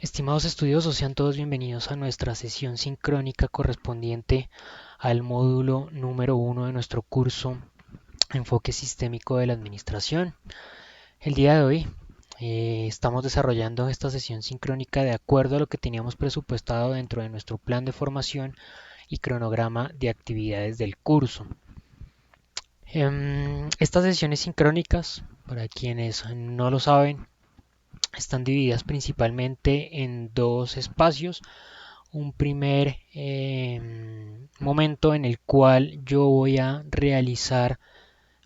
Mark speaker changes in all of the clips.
Speaker 1: Estimados estudiosos, sean todos bienvenidos a nuestra sesión sincrónica correspondiente al módulo número 1 de nuestro curso Enfoque Sistémico de la Administración. El día de hoy estamos desarrollando esta sesión sincrónica de acuerdo a lo que teníamos presupuestado dentro de nuestro plan de formación y cronograma de actividades del curso. Estas sesiones sincrónicas, para quienes no lo saben, están divididas principalmente en dos espacios. Un primer momento en el cual yo voy a realizar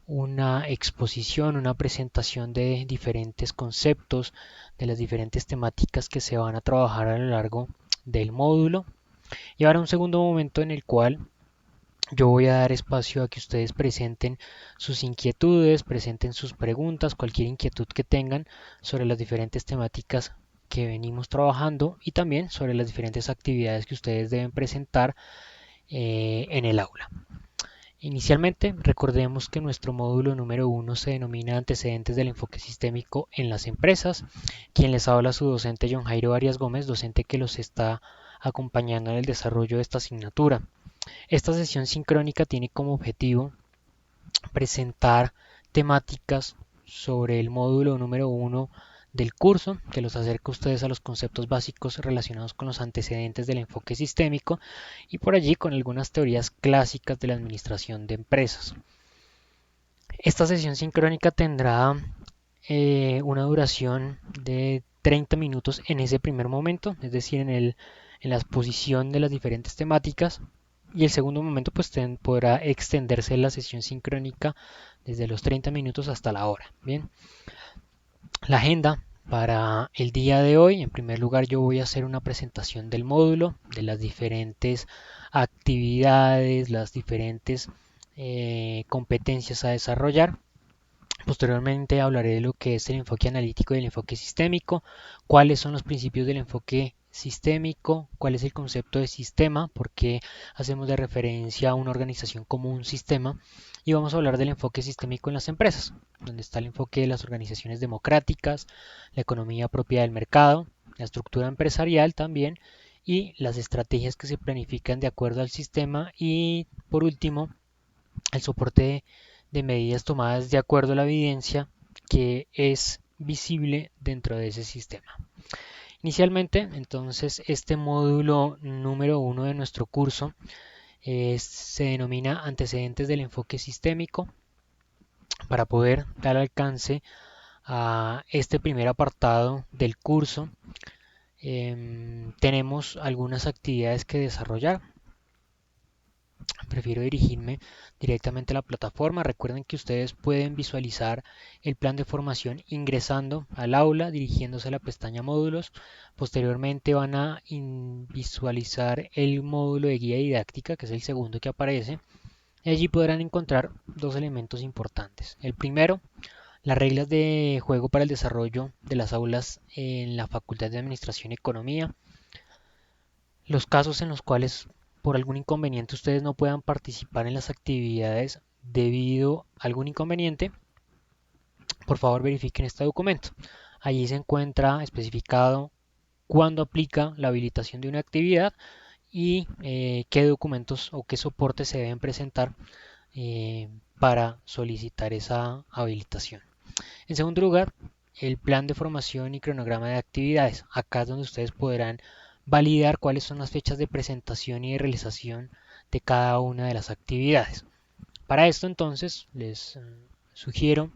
Speaker 1: una exposición, una presentación de diferentes conceptos, de las diferentes temáticas que se van a trabajar a lo largo del módulo. Y ahora un segundo momento en el cual yo voy a dar espacio a que ustedes presenten sus inquietudes, presenten sus preguntas, cualquier inquietud que tengan sobre las diferentes temáticas que venimos trabajando y también sobre las diferentes actividades que ustedes deben presentar en el aula. Inicialmente, recordemos que nuestro módulo número 1 se denomina Antecedentes del enfoque sistémico en las empresas. Quien les habla su docente John Jairo Arias Gómez, docente que los está acompañando en el desarrollo de esta asignatura. Esta sesión sincrónica tiene como objetivo presentar temáticas sobre el módulo número 1 del curso, que los acerca a ustedes a los conceptos básicos relacionados con los antecedentes del enfoque sistémico y por allí con algunas teorías clásicas de la administración de empresas. Esta sesión sincrónica tendrá una duración de 30 minutos en ese primer momento, es decir, en la exposición de las diferentes temáticas. Y el segundo momento pues podrá extenderse la sesión sincrónica desde los 30 minutos hasta la hora. Bien, la agenda para el día de hoy, en primer lugar yo voy a hacer una presentación del módulo, de las diferentes actividades, las diferentes competencias a desarrollar. Posteriormente hablaré de lo que es el enfoque analítico y el enfoque sistémico, cuáles son los principios del enfoque sistémico, cuál es el concepto de sistema, por qué hacemos de referencia a una organización como un sistema, y vamos a hablar del enfoque sistémico en las empresas, donde está el enfoque de las organizaciones democráticas, la economía propia del mercado, la estructura empresarial también, y las estrategias que se planifican de acuerdo al sistema, y por último, el soporte de medidas tomadas de acuerdo a la evidencia que es visible dentro de ese sistema. Inicialmente, entonces, este módulo número 1 de nuestro curso se denomina Antecedentes del enfoque sistémico. Para poder dar alcance a este primer apartado del curso, tenemos algunas actividades que desarrollar. Prefiero dirigirme directamente a la plataforma. Recuerden que ustedes pueden visualizar el plan de formación ingresando al aula, dirigiéndose a la pestaña módulos. Posteriormente van a visualizar el módulo de guía didáctica, que es el segundo que aparece. Y allí podrán encontrar dos elementos importantes. El primero, las reglas de juego para el desarrollo de las aulas en la Facultad de Administración y Economía. Los casos en los cuales por algún inconveniente ustedes no puedan participar en las actividades debido a algún inconveniente, por favor verifiquen este documento. Allí se encuentra especificado cuándo aplica la habilitación de una actividad y qué documentos o qué soportes se deben presentar para solicitar esa habilitación. En segundo lugar, el plan de formación y cronograma de actividades. Acá es donde ustedes podrán validar cuáles son las fechas de presentación y de realización de cada una de las actividades. Para esto entonces les sugiero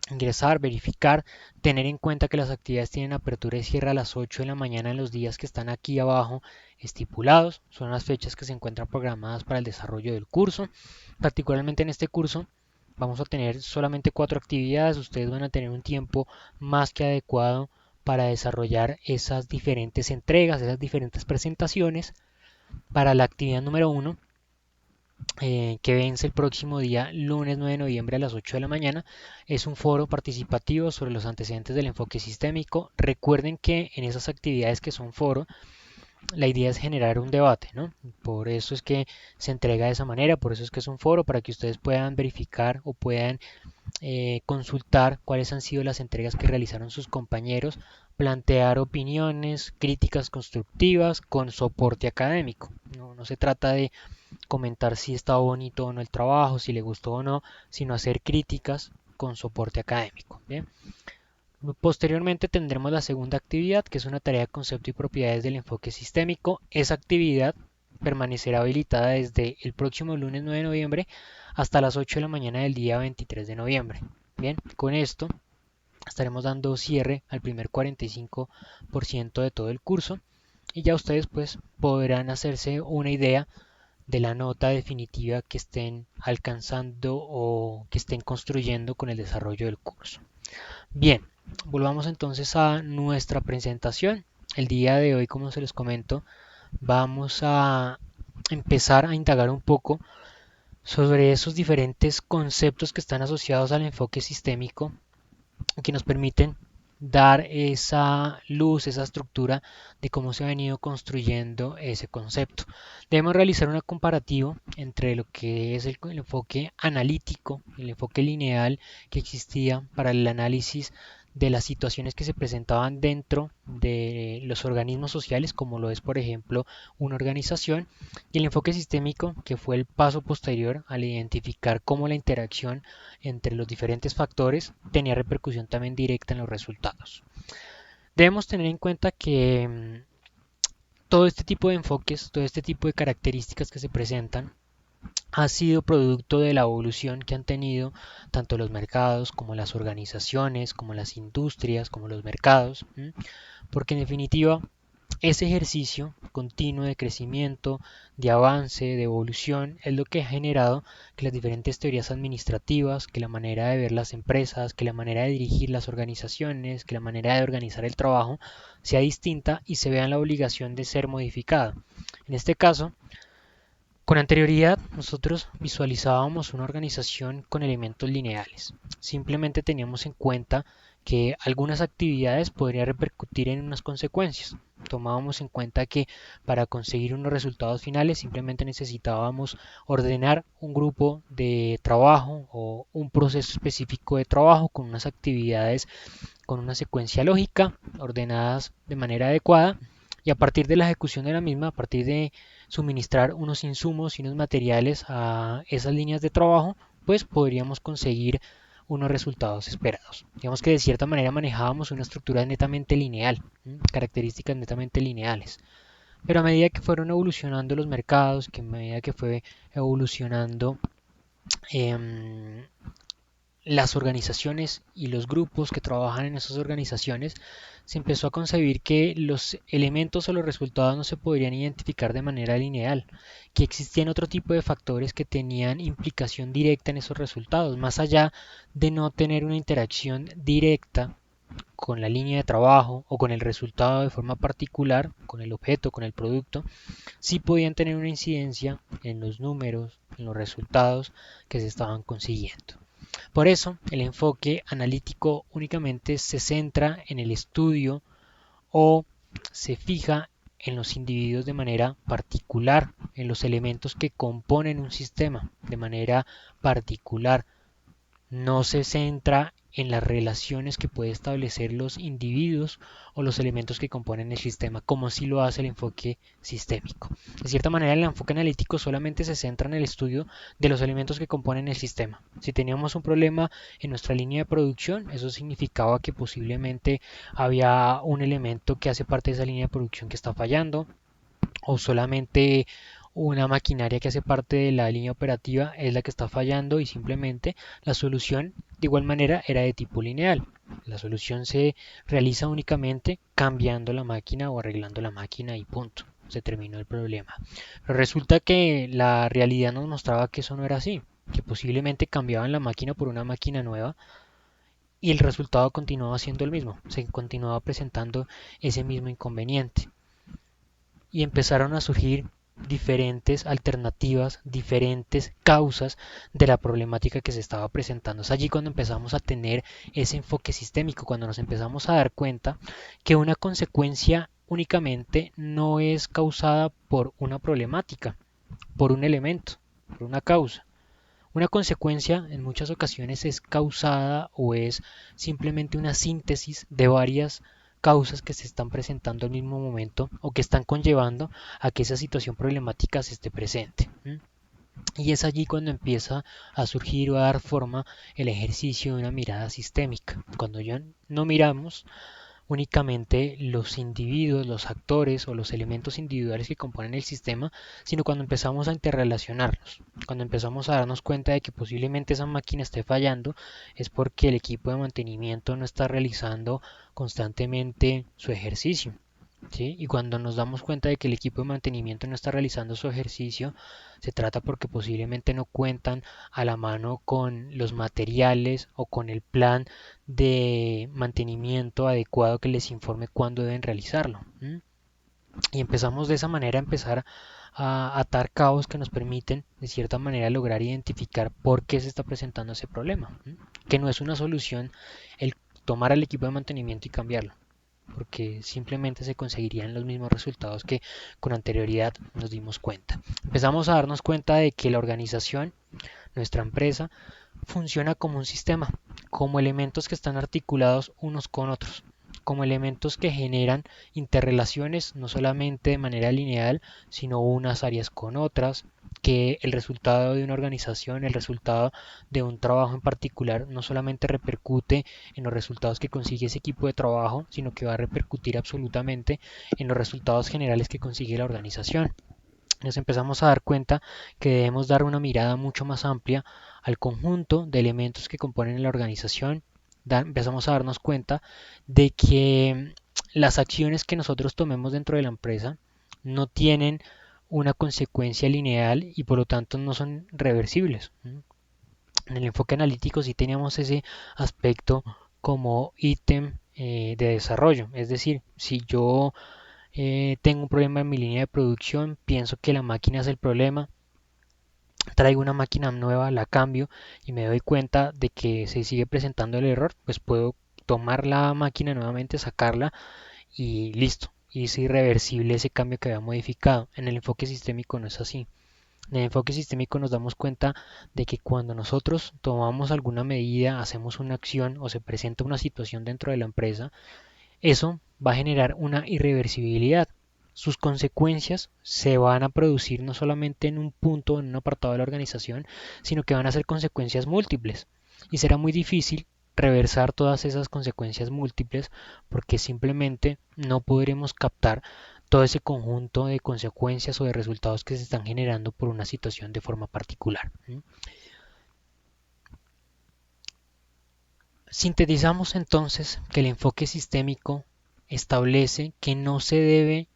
Speaker 1: ingresar, verificar, tener en cuenta que las actividades tienen apertura y cierre a las 8 de la mañana en los días que están aquí abajo estipulados. Son las fechas que se encuentran programadas para el desarrollo del curso. Particularmente en este curso vamos a tener solamente 4 actividades. Ustedes van a tener un tiempo más que adecuado para desarrollar esas diferentes entregas, esas diferentes presentaciones. Para la actividad número 1, que vence el próximo día, lunes 9 de noviembre a las 8 de la mañana, es un foro participativo sobre los antecedentes del enfoque sistémico. Recuerden que en esas actividades que son foro, la idea es generar un debate, ¿no? Por eso es que se entrega de esa manera, por eso es que es un foro, para que ustedes puedan verificar o puedan consultar cuáles han sido las entregas que realizaron sus compañeros plantear opiniones, críticas constructivas con soporte académico. No se trata de comentar si está bonito o no el trabajo, si le gustó o no, sino hacer críticas con soporte académico. ¿Bien? Posteriormente tendremos la segunda actividad, que es una tarea de concepto y propiedades del enfoque sistémico. Esa actividad permanecerá habilitada desde el próximo lunes 9 de noviembre hasta las 8 de la mañana del día 23 de noviembre. Bien, con esto estaremos dando cierre al primer 45% de todo el curso y ya ustedes pues podrán hacerse una idea de la nota definitiva que estén alcanzando o que estén construyendo con el desarrollo del curso. Bien, volvamos entonces a nuestra presentación. El día de hoy, como se les comento, vamos a empezar a indagar un poco sobre esos diferentes conceptos que están asociados al enfoque sistémico que nos permiten dar esa luz, esa estructura de cómo se ha venido construyendo ese concepto. Debemos realizar una comparativa entre lo que es el enfoque analítico, el enfoque lineal que existía para el análisis de las situaciones que se presentaban dentro de los organismos sociales, como lo es por ejemplo una organización, y el enfoque sistémico, que fue el paso posterior al identificar cómo la interacción entre los diferentes factores tenía repercusión también directa en los resultados. Debemos tener en cuenta que todo este tipo de enfoques, todo este tipo de características que se presentan, ha sido producto de la evolución que han tenido tanto los mercados como las organizaciones, como las industrias, como los mercados, porque en definitiva ese ejercicio continuo de crecimiento, de avance, de evolución, es lo que ha generado que las diferentes teorías administrativas, que la manera de ver las empresas, que la manera de dirigir las organizaciones, que la manera de organizar el trabajo sea distinta y se vea en la obligación de ser modificada. En este caso, con anterioridad, nosotros visualizábamos una organización con elementos lineales. Simplemente teníamos en cuenta que algunas actividades podrían repercutir en unas consecuencias. Tomábamos en cuenta que para conseguir unos resultados finales simplemente necesitábamos ordenar un grupo de trabajo o un proceso específico de trabajo con unas actividades con una secuencia lógica ordenadas de manera adecuada y a partir de la ejecución de la misma, a partir de suministrar unos insumos y unos materiales a esas líneas de trabajo, pues podríamos conseguir unos resultados esperados. Digamos que de cierta manera manejábamos una estructura netamente lineal, características netamente lineales. Pero a medida que fueron evolucionando los mercados, que a medida que fue evolucionando eh, las organizaciones y los grupos que trabajan en esas organizaciones, se empezó a concebir que los elementos o los resultados no se podrían identificar de manera lineal, que existían otro tipo de factores que tenían implicación directa en esos resultados, más allá de no tener una interacción directa con la línea de trabajo o con el resultado de forma particular, con el objeto, con el producto, sí podían tener una incidencia en los números, en los resultados que se estaban consiguiendo. Por eso, el enfoque analítico únicamente se centra en el estudio o se fija en los individuos de manera particular, en los elementos que componen un sistema de manera particular. No se centra en las relaciones que puede establecer los individuos o los elementos que componen el sistema, como si lo hace el enfoque sistémico. De cierta manera, el enfoque analítico solamente se centra en el estudio de los elementos que componen el sistema. Si teníamos un problema en nuestra línea de producción, eso significaba que posiblemente había un elemento que hace parte de esa línea de producción que está fallando, o solamente una maquinaria que hace parte de la línea operativa es la que está fallando y simplemente la solución de igual manera era de tipo lineal. La solución se realiza únicamente cambiando la máquina o arreglando la máquina y punto. Se terminó el problema. Pero resulta que la realidad nos mostraba que eso no era así, que posiblemente cambiaban la máquina por una máquina nueva y el resultado continuaba siendo el mismo, se continuaba presentando ese mismo inconveniente y empezaron a surgir diferentes alternativas, diferentes causas de la problemática que se estaba presentando. Es allí cuando empezamos a tener ese enfoque sistémico, cuando nos empezamos a dar cuenta que una consecuencia únicamente no es causada por una problemática, por un elemento, por una causa. Una consecuencia en muchas ocasiones es causada o es simplemente una síntesis de varias causas que se están presentando al mismo momento o que están conllevando a que esa situación problemática se esté presente. Y es allí cuando empieza a surgir o a dar forma el ejercicio de una mirada sistémica, cuando ya no miramos únicamente los individuos, los actores o los elementos individuales que componen el sistema, sino cuando empezamos a interrelacionarlos, cuando empezamos a darnos cuenta de que posiblemente esa máquina esté fallando, es porque el equipo de mantenimiento no está realizando constantemente su ejercicio. ¿Sí? Y cuando nos damos cuenta de que el equipo de mantenimiento no está realizando su ejercicio, se trata porque posiblemente no cuentan a la mano con los materiales o con el plan de mantenimiento adecuado que les informe cuándo deben realizarlo. Y empezamos de esa manera a empezar a atar cabos que nos permiten de cierta manera lograr identificar por qué se está presentando ese problema. Que no es una solución el tomar al equipo de mantenimiento y cambiarlo, porque simplemente se conseguirían los mismos resultados que con anterioridad nos dimos cuenta. Empezamos a darnos cuenta de que la organización, nuestra empresa, funciona como un sistema, como elementos que están articulados unos con otros, como elementos que generan interrelaciones no solamente de manera lineal, sino unas áreas con otras, que el resultado de una organización, el resultado de un trabajo en particular, no solamente repercute en los resultados que consigue ese equipo de trabajo, sino que va a repercutir absolutamente en los resultados generales que consigue la organización. Nos empezamos a dar cuenta que debemos dar una mirada mucho más amplia al conjunto de elementos que componen la organización. Empezamos a darnos cuenta de que las acciones que nosotros tomemos dentro de la empresa no tienen una consecuencia lineal y por lo tanto no son reversibles. En el enfoque analítico sí teníamos ese aspecto como ítem de desarrollo. Es decir, si yo tengo un problema en mi línea de producción, pienso que la máquina es el problema, traigo una máquina nueva, la cambio y me doy cuenta de que se sigue presentando el error, pues puedo tomar la máquina nuevamente, sacarla y listo. Y es irreversible ese cambio que había modificado. En el enfoque sistémico no es así. En el enfoque sistémico nos damos cuenta de que cuando nosotros tomamos alguna medida, hacemos una acción o se presenta una situación dentro de la empresa, eso va a generar una irreversibilidad. Sus consecuencias se van a producir no solamente en un punto, en un apartado de la organización, sino que van a ser consecuencias múltiples. Y será muy difícil reversar todas esas consecuencias múltiples porque simplemente no podremos captar todo ese conjunto de consecuencias o de resultados que se están generando por una situación de forma particular. Sintetizamos entonces que el enfoque sistémico establece que no se debe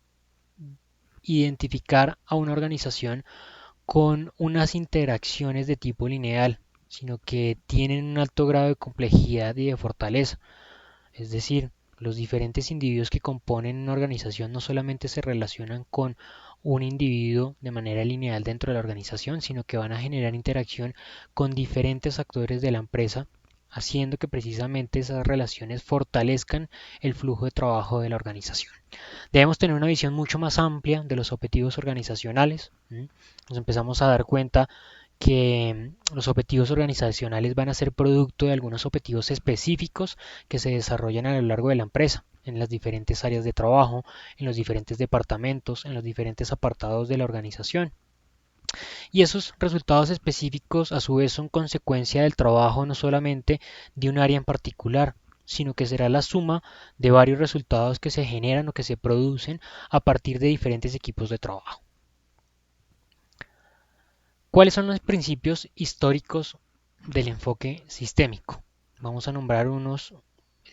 Speaker 1: identificar a una organización con unas interacciones de tipo lineal, sino que tienen un alto grado de complejidad y de fortaleza. Es decir, los diferentes individuos que componen una organización no solamente se relacionan con un individuo de manera lineal dentro de la organización, sino que van a generar interacción con diferentes actores de la empresa, haciendo que precisamente esas relaciones fortalezcan el flujo de trabajo de la organización. Debemos tener una visión mucho más amplia de los objetivos organizacionales. Nos empezamos a dar cuenta que los objetivos organizacionales van a ser producto de algunos objetivos específicos que se desarrollan a lo largo de la empresa, en las diferentes áreas de trabajo, en los diferentes departamentos, en los diferentes apartados de la organización. Y esos resultados específicos a su vez son consecuencia del trabajo no solamente de un área en particular, sino que será la suma de varios resultados que se generan o que se producen a partir de diferentes equipos de trabajo. ¿Cuáles son los principios históricos del enfoque sistémico? Vamos a nombrar unos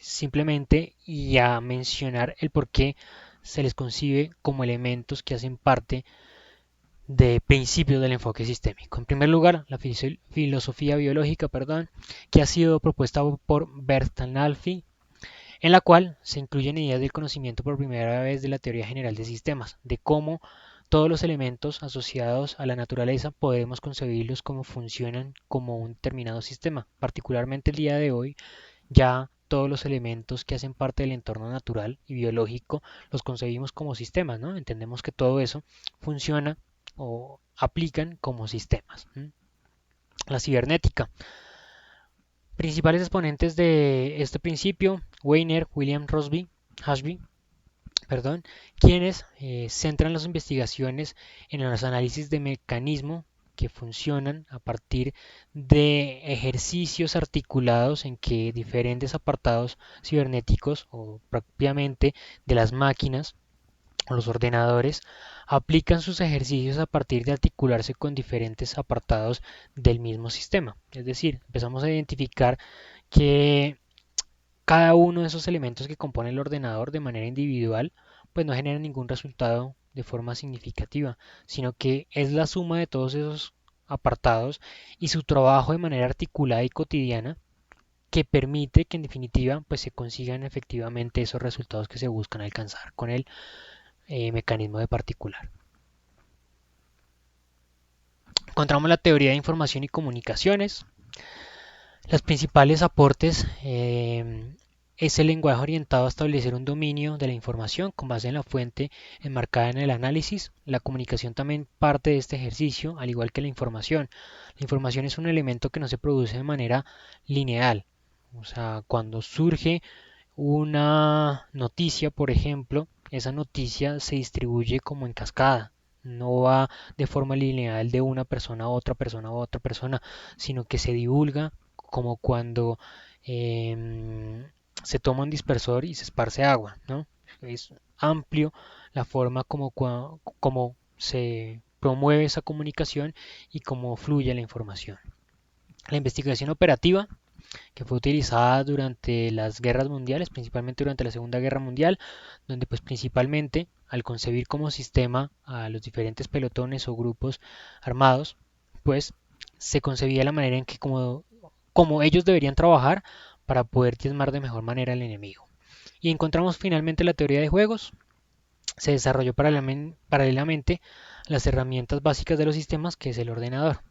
Speaker 1: simplemente y a mencionar el por qué se les concibe como elementos que hacen parte de principios del enfoque sistémico. En primer lugar, la filosofía biológica, que ha sido propuesta por Bertalanffy, en la cual se incluyen ideas del conocimiento por primera vez de la teoría general de sistemas, de cómo todos los elementos asociados a la naturaleza podemos concebirlos como funcionan como un determinado sistema. Particularmente el día de hoy, ya todos los elementos que hacen parte del entorno natural y biológico los concebimos como sistemas, ¿no? Entendemos que todo eso funciona o aplican como sistemas. La cibernética. Principales exponentes de este principio: Weiner, William Rosby, Ashby, perdón, quienes centran las investigaciones en los análisis de mecanismo que funcionan a partir de ejercicios articulados en que diferentes apartados cibernéticos o propiamente de las máquinas o los ordenadores aplican sus ejercicios a partir de articularse con diferentes apartados del mismo sistema. Es decir, empezamos a identificar que cada uno de esos elementos que compone el ordenador de manera individual, pues no genera ningún resultado de forma significativa, sino que es la suma de todos esos apartados y su trabajo de manera articulada y cotidiana que permite que en definitiva pues se consigan efectivamente esos resultados que se buscan alcanzar con el mecanismo de particular. Encontramos la teoría de información y comunicaciones. Los principales aportes es el lenguaje orientado a establecer un dominio de la información con base en la fuente enmarcada en el análisis. La comunicación también parte de este ejercicio, al igual que la información. La información es un elemento que no se produce de manera lineal. O sea, cuando surge una noticia, por ejemplo, esa noticia se distribuye como en cascada. No va de forma lineal de una persona a otra persona a otra persona, sino que se divulga como cuando se toma un dispersor y se esparce agua, ¿no? Es amplio la forma como se promueve esa comunicación y cómo fluye la información. La investigación operativa que fue utilizada durante las guerras mundiales, principalmente durante la Segunda Guerra Mundial, donde pues principalmente al concebir como sistema a los diferentes pelotones o grupos armados, pues se concebía la manera en que como ellos deberían trabajar para poder diezmar de mejor manera al enemigo. Y encontramos finalmente la teoría de juegos. Se desarrolló paralelamente las herramientas básicas de los sistemas, que es el ordenador.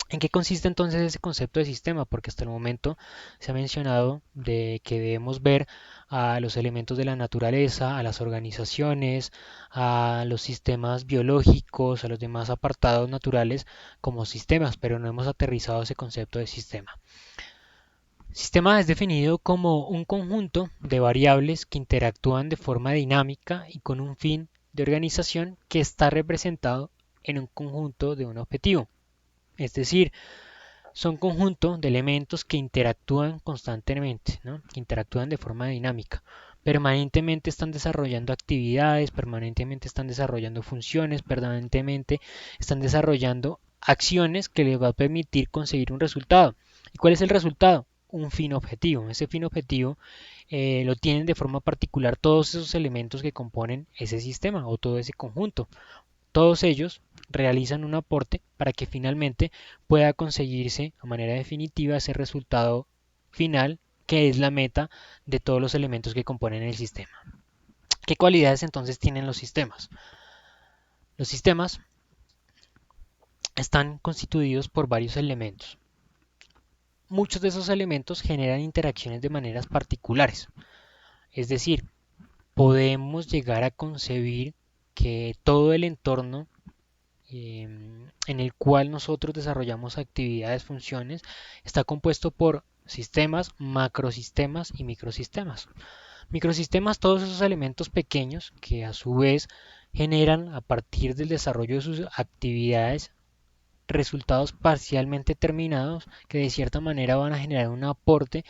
Speaker 1: ¿En qué consiste entonces ese concepto de sistema? Porque hasta el momento se ha mencionado de que debemos ver a los elementos de la naturaleza, a las organizaciones, a los sistemas biológicos, a los demás apartados naturales como sistemas, pero no hemos aterrizado ese concepto de sistema. Sistema es definido como un conjunto de variables que interactúan de forma dinámica y con un fin de organización que está representado en un conjunto de un objetivo. Es decir, son conjunto de elementos que interactúan constantemente, ¿no? Que interactúan de forma dinámica. Permanentemente están desarrollando actividades, permanentemente están desarrollando funciones, permanentemente están desarrollando acciones que les va a permitir conseguir un resultado. ¿Y cuál es el resultado? Un fin objetivo. Ese fin objetivo lo tienen de forma particular todos esos elementos que componen ese sistema o todo ese conjunto. Todos ellos realizan un aporte para que finalmente pueda conseguirse a manera definitiva ese resultado final que es la meta de todos los elementos que componen el sistema. ¿Qué cualidades entonces tienen los sistemas? Los sistemas están constituidos por varios elementos. Muchos de esos elementos generan interacciones de maneras particulares. Es decir, podemos llegar a concebir que todo el entorno en el cual nosotros desarrollamos actividades, funciones, está compuesto por sistemas, macrosistemas y microsistemas. Microsistemas, todos esos elementos pequeños que a su vez generan a partir del desarrollo de sus actividades resultados parcialmente terminados que de cierta manera van a generar un aporte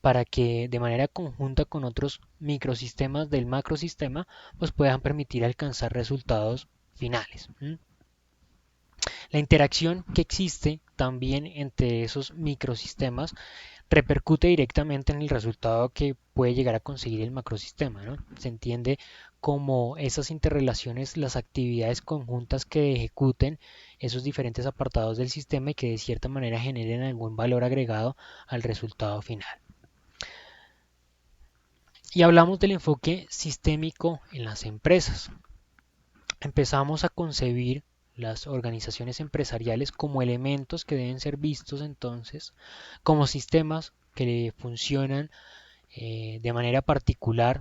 Speaker 1: para que de manera conjunta con otros microsistemas del macrosistema pues puedan permitir alcanzar resultados finales. La interacción que existe también entre esos microsistemas repercute directamente en el resultado que puede llegar a conseguir el macrosistema, ¿no? Se entiende como esas interrelaciones, las actividades conjuntas que ejecuten esos diferentes apartados del sistema y que de cierta manera generen algún valor agregado al resultado final. Y hablamos del enfoque sistémico en las empresas. Empezamos a concebir las organizaciones empresariales como elementos que deben ser vistos entonces como sistemas que funcionan de manera particular,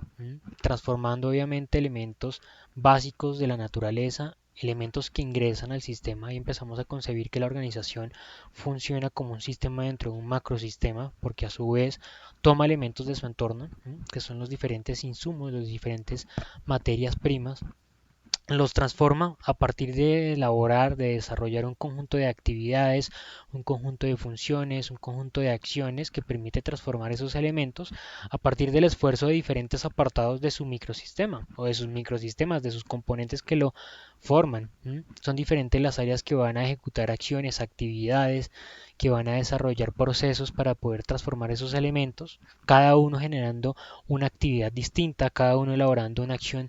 Speaker 1: transformando obviamente elementos básicos de la naturaleza elementos que ingresan al sistema y empezamos a concebir que la organización funciona como un sistema dentro de un macrosistema, porque a su vez toma elementos de su entorno, que son los diferentes insumos, las diferentes materias primas, los transforma a partir de elaborar, de desarrollar un conjunto de actividades, un conjunto de funciones, un conjunto de acciones que permite transformar esos elementos a partir del esfuerzo de diferentes apartados de su microsistema o de sus microsistemas, de sus componentes que lo forman. Son diferentes las áreas que van a ejecutar acciones, actividades, que van a desarrollar procesos para poder transformar esos elementos, cada uno generando una actividad distinta, cada uno elaborando una acción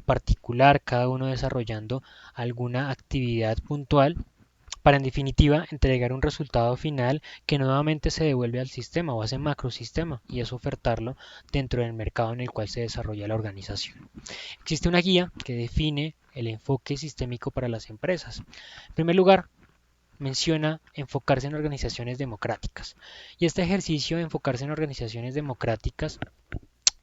Speaker 1: particular, cada uno desarrollando alguna actividad puntual para en definitiva entregar un resultado final que nuevamente se devuelve al sistema o a ese macrosistema y es ofertarlo dentro del mercado en el cual se desarrolla la organización. Existe una guía que define el enfoque sistémico para las empresas. En primer lugar, menciona enfocarse en organizaciones democráticas. Y este ejercicio de enfocarse en organizaciones democráticas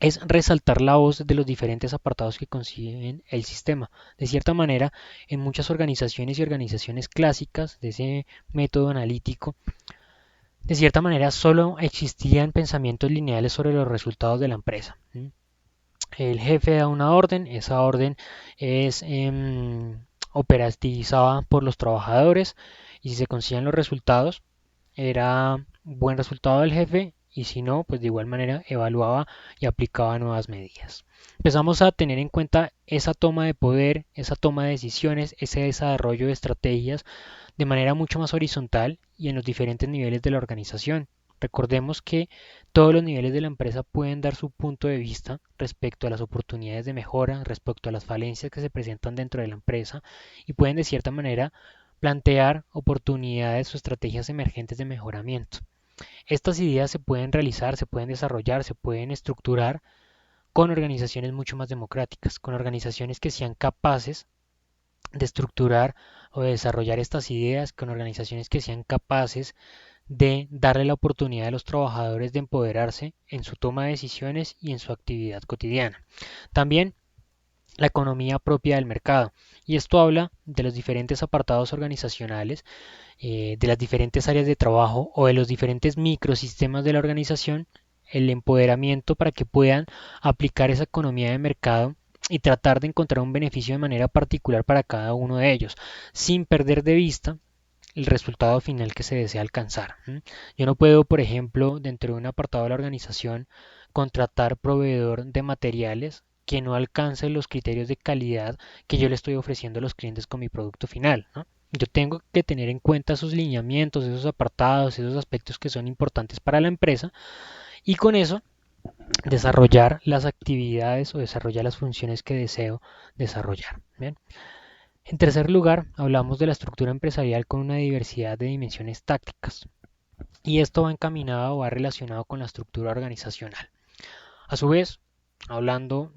Speaker 1: es resaltar la voz de los diferentes apartados que conciben el sistema. De cierta manera, en muchas organizaciones y organizaciones clásicas de ese método analítico, de cierta manera solo existían pensamientos lineales sobre los resultados de la empresa. El jefe da una orden, esa orden es operativizada por los trabajadores y si se consiguen los resultados, era un buen resultado del jefe y si no, pues de igual manera evaluaba y aplicaba nuevas medidas. Empezamos a tener en cuenta esa toma de poder, esa toma de decisiones, ese desarrollo de estrategias de manera mucho más horizontal y en los diferentes niveles de la organización. Recordemos que todos los niveles de la empresa pueden dar su punto de vista respecto a las oportunidades de mejora, respecto a las falencias que se presentan dentro de la empresa y pueden de cierta manera plantear oportunidades o estrategias emergentes de mejoramiento. Estas ideas se pueden realizar, se pueden desarrollar, se pueden estructurar con organizaciones mucho más democráticas, con organizaciones que sean capaces de estructurar o de desarrollar estas ideas, con organizaciones que sean capaces de darle la oportunidad a los trabajadores de empoderarse en su toma de decisiones y en su actividad cotidiana. También la economía propia del mercado. Y esto habla de los diferentes apartados organizacionales, de las diferentes áreas de trabajo o de los diferentes microsistemas de la organización, el empoderamiento para que puedan aplicar esa economía de mercado y tratar de encontrar un beneficio de manera particular para cada uno de ellos, sin perder de vista el resultado final que se desea alcanzar. Yo no puedo, por ejemplo, dentro de un apartado de la organización, contratar proveedor de materiales que no alcance los criterios de calidad que yo le estoy ofreciendo a los clientes con mi producto final, ¿no? Yo tengo que tener en cuenta esos lineamientos, esos apartados, esos aspectos que son importantes para la empresa y con eso desarrollar las actividades o desarrollar las funciones que deseo desarrollar. ¿Bien? En tercer lugar, hablamos de la estructura empresarial con una diversidad de dimensiones tácticas. Y esto va encaminado o va relacionado con la estructura organizacional. A su vez, hablando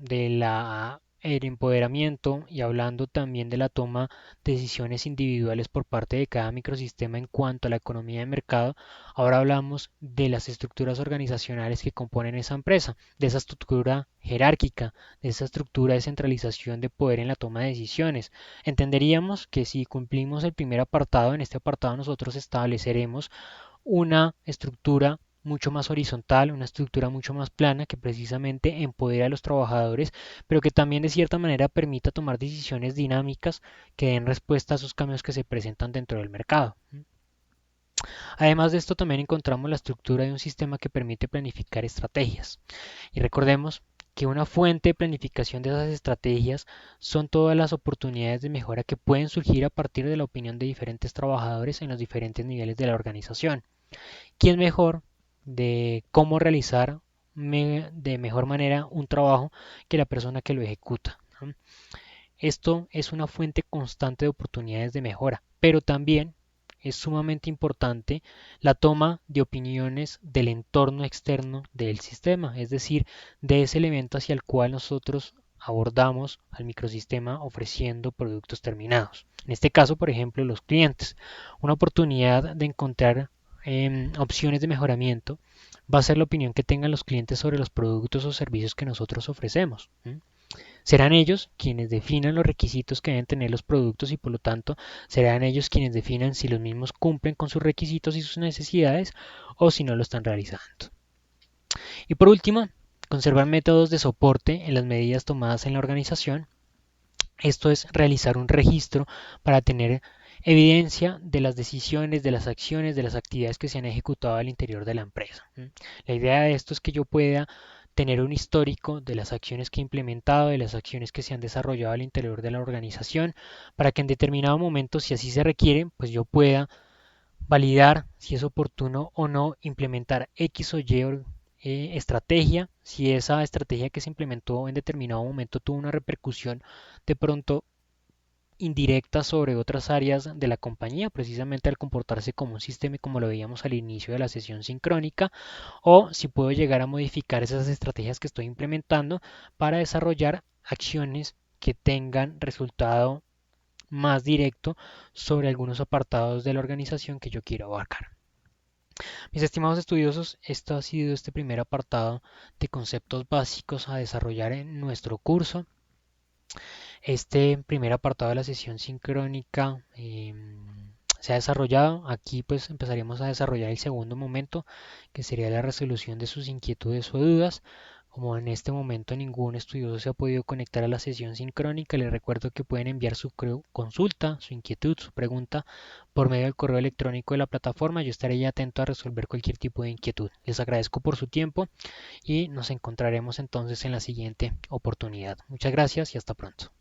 Speaker 1: el empoderamiento y hablando también de la toma de decisiones individuales por parte de cada microsistema en cuanto a la economía de mercado, ahora hablamos de las estructuras organizacionales que componen esa empresa, de esa estructura jerárquica, de esa estructura de centralización de poder en la toma de decisiones. Entenderíamos que si cumplimos el primer apartado, en este apartado nosotros estableceremos una estructura mucho más horizontal, una estructura mucho más plana que precisamente empodera a los trabajadores, pero que también de cierta manera permita tomar decisiones dinámicas que den respuesta a esos cambios que se presentan dentro del mercado. Además de esto también encontramos la estructura de un sistema que permite planificar estrategias. Y recordemos que una fuente de planificación de esas estrategias son todas las oportunidades de mejora que pueden surgir a partir de la opinión de diferentes trabajadores en los diferentes niveles de la organización. ¿Quién mejor de cómo realizar de mejor manera un trabajo que la persona que lo ejecuta? Esto es una fuente constante de oportunidades de mejora, pero también es sumamente importante la toma de opiniones del entorno externo del sistema, es decir, de ese elemento hacia el cual nosotros abordamos al microsistema ofreciendo productos terminados. En este caso, por ejemplo, los clientes. Una oportunidad de encontrar opciones de mejoramiento va a ser la opinión que tengan los clientes sobre los productos o servicios que nosotros ofrecemos. Serán ellos quienes definan los requisitos que deben tener los productos y por lo tanto serán ellos quienes definan si los mismos cumplen con sus requisitos y sus necesidades o si no lo están realizando. Y por último, conservar métodos de soporte en las medidas tomadas en la organización. Esto es realizar un registro para tener evidencia de las decisiones, de las acciones, de las actividades que se han ejecutado al interior de la empresa. La idea de esto es que yo pueda tener un histórico de las acciones que he implementado, de las acciones que se han desarrollado al interior de la organización, para que en determinado momento, si así se requiere, pues yo pueda validar si es oportuno o no implementar X o Y estrategia, si esa estrategia que se implementó en determinado momento tuvo una repercusión de pronto indirecta sobre otras áreas de la compañía, precisamente al comportarse como un sistema como lo veíamos al inicio de la sesión sincrónica, o si puedo llegar a modificar esas estrategias que estoy implementando para desarrollar acciones que tengan resultado más directo sobre algunos apartados de la organización que yo quiero abarcar. Mis estimados estudiosos, esto ha sido este primer apartado de conceptos básicos a desarrollar en nuestro curso. Este primer apartado de la sesión sincrónica se ha desarrollado. Aquí pues empezaremos a desarrollar el segundo momento, que sería la resolución de sus inquietudes o dudas. Como en este momento ningún estudioso se ha podido conectar a la sesión sincrónica, les recuerdo que pueden enviar su consulta, su inquietud, su pregunta por medio del correo electrónico de la plataforma. Yo estaré atento a resolver cualquier tipo de inquietud. Les agradezco por su tiempo y nos encontraremos entonces en la siguiente oportunidad. Muchas gracias y hasta pronto.